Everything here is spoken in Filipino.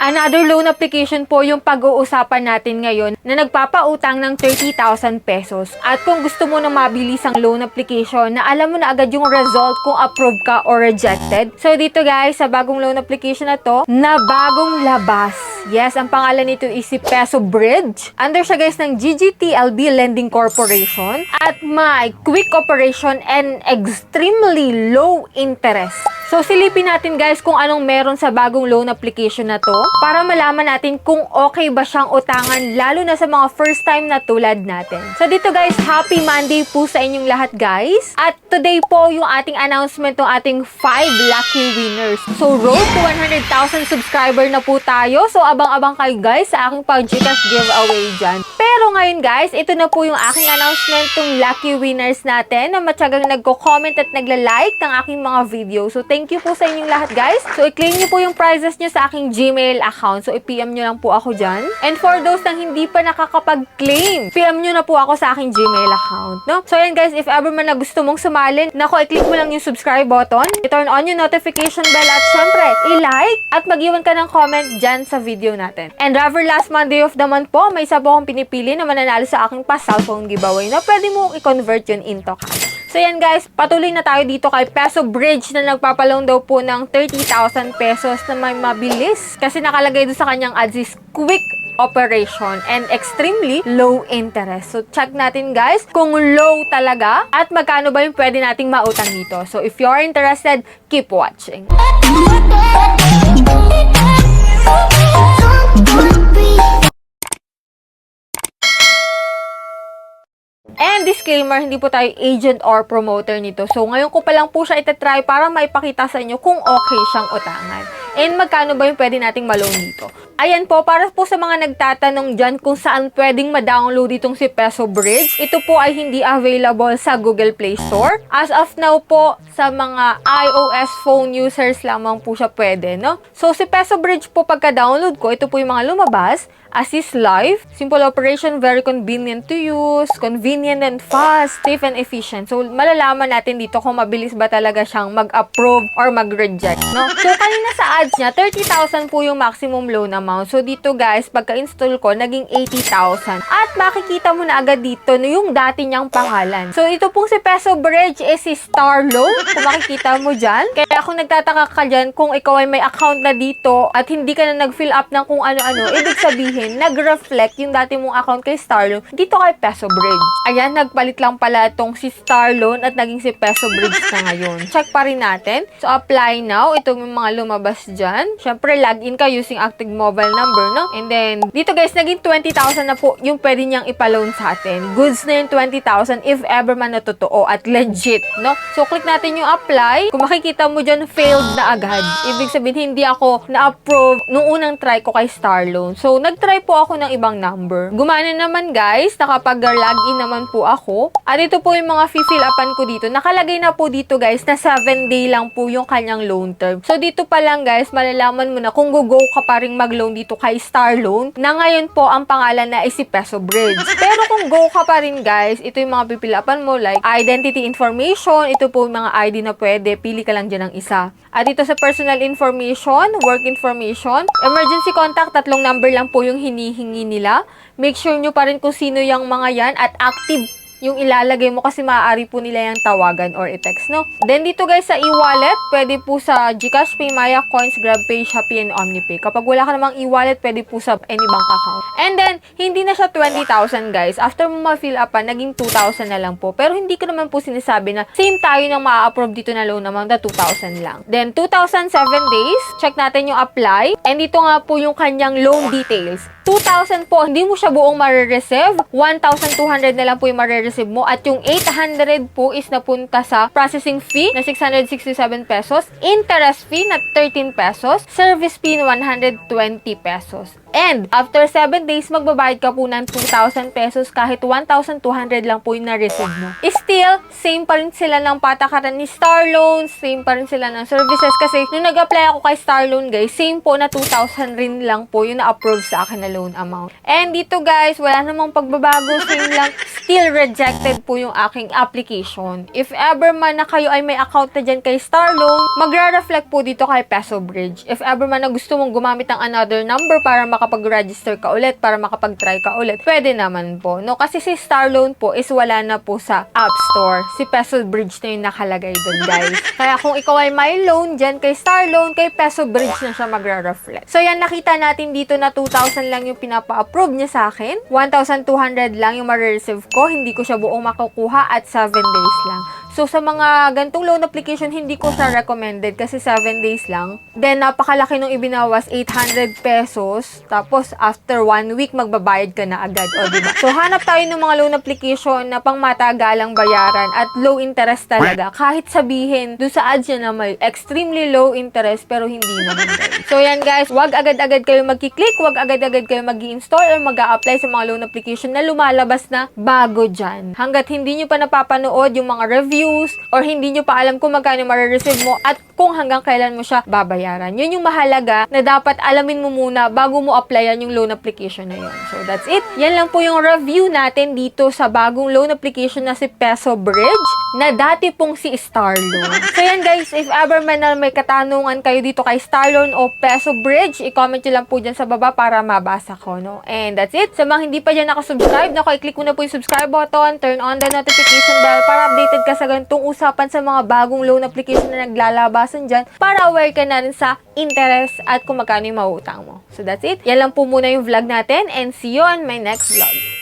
Another loan application po yung pag-uusapan natin ngayon na nagpapautang ng 30,000 pesos. At kung gusto mo ng mabilisang loan application na alam mo na agad yung result kung approve ka or rejected. So dito guys, sa bagong loan application na to, na bagong labas. Yes, ang pangalan nito is si Peso Bridge. Under siya guys ng GGTLB Lending Corporation at may quick operation and extremely low interest. So, silipin natin guys kung anong meron sa bagong loan application na to para malaman natin kung okay ba siyang utangan lalo na sa mga first time na tulad natin. So, dito guys, happy Monday po sa inyong lahat guys. At today po yung ating announcement ng ating 5 lucky winners. So, road to 100,000 subscriber na po tayo. So, abang-abang kayo guys sa aking pag-GCash giveaway dyan. Pero ngayon guys, ito na po yung aking announcement ng lucky winners natin na matyagang nagko-comment at nagla-like ng aking mga video. So, thank you po sa inyong lahat guys. So, i-claim nyo po yung prizes nyo sa aking Gmail account. So, i-PM nyo lang po ako dyan. And for those na hindi pa nakakapag-claim, PM nyo na po ako sa aking Gmail account, no? So, yan guys, if ever man na gusto mong sumalin, nako, i-click mo lang yung subscribe button, i-turn on yung notification bell at syempre, i-like at mag-iwan ka ng comment dyan sa video natin. And rather last Monday of the month po, may isa po akong pinipili na mananalo sa aking pa-cellphone giveaway na pwede mo i-convert yun into cash. So yan guys, patuloy na tayo dito kay Peso Bridge na nagpapaloan daw po ng 30,000 pesos na may mabilis. Kasi nakalagay doon sa kanyang ads is quick operation and extremely low interest. So check natin guys kung low talaga at magkano ba yung pwede nating mautang dito. So if you're interested, keep watching. And disclaimer, hindi po tayo agent or promoter nito. So, ngayon ko pa lang po siya itatry para maipakita sa inyo kung okay siyang utangan. And magkano ba yung pwede nating ma-loan dito. Ayan po, para po sa mga nagtatanong dyan kung saan pwedeng ma-download itong si Peso Bridge, ito po ay hindi available sa Google Play Store. As of now po, sa mga iOS phone users lamang po siya pwede, no? So, si Peso Bridge po pagka-download ko, ito po yung mga lumabas. Assist Live, simple operation, very convenient to use, convenient and fast, safe and efficient. So, malalaman natin dito kung mabilis ba talaga siyang mag-approve or mag-reject, no? So, kanina sa ads niya, 30,000 po yung maximum loan amount. So, dito guys, pagka-install ko, naging 80,000. At makikita mo na agad dito no, yung dati niyang pangalan. So, ito pong si Peso Bridge is si Star Loan, kung makikita mo dyan. Kaya kung nagtataka ka dyan, kung ikaw ay may account na dito at hindi ka na nag-fill up ng kung ano-ano, ibig sabihin, nag-reflect yung dati mong account kay Starloan dito kay Peso Bridge. Ayan, nagpalit lang pala itong si Starloan at naging si Peso Bridge na ngayon. Check pa rin natin. So, apply now. Itong yung mga lumabas dyan. Siyempre, login ka using active mobile number, no? And then, dito guys, naging 20,000 na po yung pwede niyang ipaloan sa atin. Goods na yung 20,000 if ever man na totoo at legit, no? So, click natin yung apply. Kung makikita mo dyan, failed na agad. Ibig sabihin, hindi ako na-approve nung unang try ko kay Starloan. So, nag-try po ako ng ibang number. Gumana naman guys, nakapag-login naman po ako. At ito po yung mga fill upan ko dito. Nakalagay na po dito guys na 7 day lang po yung kanyang loan term. So dito pa lang guys, malalaman mo na kung go ka pa rin mag-loan dito kay Starloan na ngayon po ang pangalan na is si Peso Bridge. Pero kung go ka pa rin guys, ito yung mga fill upan mo like identity information, ito po yung mga ID na pwede, pili ka lang dyan ng isa. At ito sa personal information, work information, emergency contact, 3 number lang po yung hinihingi nila. Make sure nyo pa rin kung sino yung mga yan at active yung ilalagay mo kasi maaari po nila yung tawagan or i-text, no? Then dito guys sa e-wallet, pwede po sa GCash, Paymaya, Coins, GrabPay, Shopee, and OmniPay. Kapag wala ka namang e-wallet, pwede po sa any bank account. And then, hindi na siya 20,000 guys. After mo ma-fill upan, naging 2,000 na lang po. Pero hindi ko naman po sinasabi na same tayo nang ma-approve dito na loan amount na 2,000 lang. Then, 2,007 days, check natin yung apply. And dito nga po yung kanyang loan details. 2,000 po, hindi mo siya buong marireceive. 1,200 na lang po yung marireceive mo. At yung 800 po is napunta sa processing fee na 667 pesos, interest fee na 13 pesos, service fee na 120 pesos. And after 7 days, magbabayad ka po ng 2,000 pesos kahit 1,200 lang po yung na-receive mo. Still, same pa rin sila ng patakaran ni Star Loans, same pa rin sila ng services kasi nung nag-apply ako kay Star Loan guys, same po na 2,000 rin lang po yung na-approve sa akin na loan amount. And dito guys, wala namang pagbabago, same lang, still rejected po yung aking application. If ever man na kayo ay may account na dyan kay Star Loan, magra-reflect po dito kay Peso Bridge. If ever man na gusto mong gumamit ng another number para makapag-register ka ulit, para makapag-try ka ulit, pwede naman po. No? Kasi si Star Loan po is wala na po sa App Store. Si Peso Bridge na yung nakalagay dun, guys. Kaya kung ikaw ay may loan dyan kay Star Loan, kay Peso Bridge na siya magra-reflect. So yan, nakita natin dito na 2,000 lang yung pinapa-approve niya sa akin. 1,200 lang yung ma-receive ko. Hindi ko siya buong makukuha at 7 days lang. So, sa mga gantong loan application, hindi ko siya recommended kasi 7 days lang. Then, napakalaki nung ibinawas, 800 pesos. Tapos, after 1 week, magbabayad ka na agad. O, diba? So, hanap tayo ng mga loan application na pang matagalang bayaran at low interest talaga. Kahit sabihin, doon sa ads niya na may extremely low interest, pero hindi naman guys. So, yan guys, wag agad-agad kayo magkiklik, wag agad-agad kayo mag-i-install or mag-a-apply sa mga loan application na lumalabas na bago dyan. Hanggat hindi nyo pa napapanood yung mga review or hindi nyo pa alam kung magkano ma-receive mo at kung hanggang kailan mo siya babayaran. Yun yung mahalaga na dapat alamin mo muna bago mo applyan yung loan application na yun. So, that's it. Yan lang po yung review natin dito sa bagong loan application na si Peso Bridge na dati pong si Star Loan. So, yan guys, if ever man na may katanungan kayo dito kay Star Loan o Peso Bridge, i-comment nyo lang po dyan sa baba para mabasa ko, no? And that's it. Sa mga hindi pa dyan nakasubscribe, i-click mo na po yung subscribe button, turn on the notification bell para updated ka sa ganitong usapan sa mga bagong loan application na naglalabasan dyan para aware ka na rin sa interest at kung magkano yung mauutang mo. So that's it. Yan lang po muna yung vlog natin and see you on my next vlog.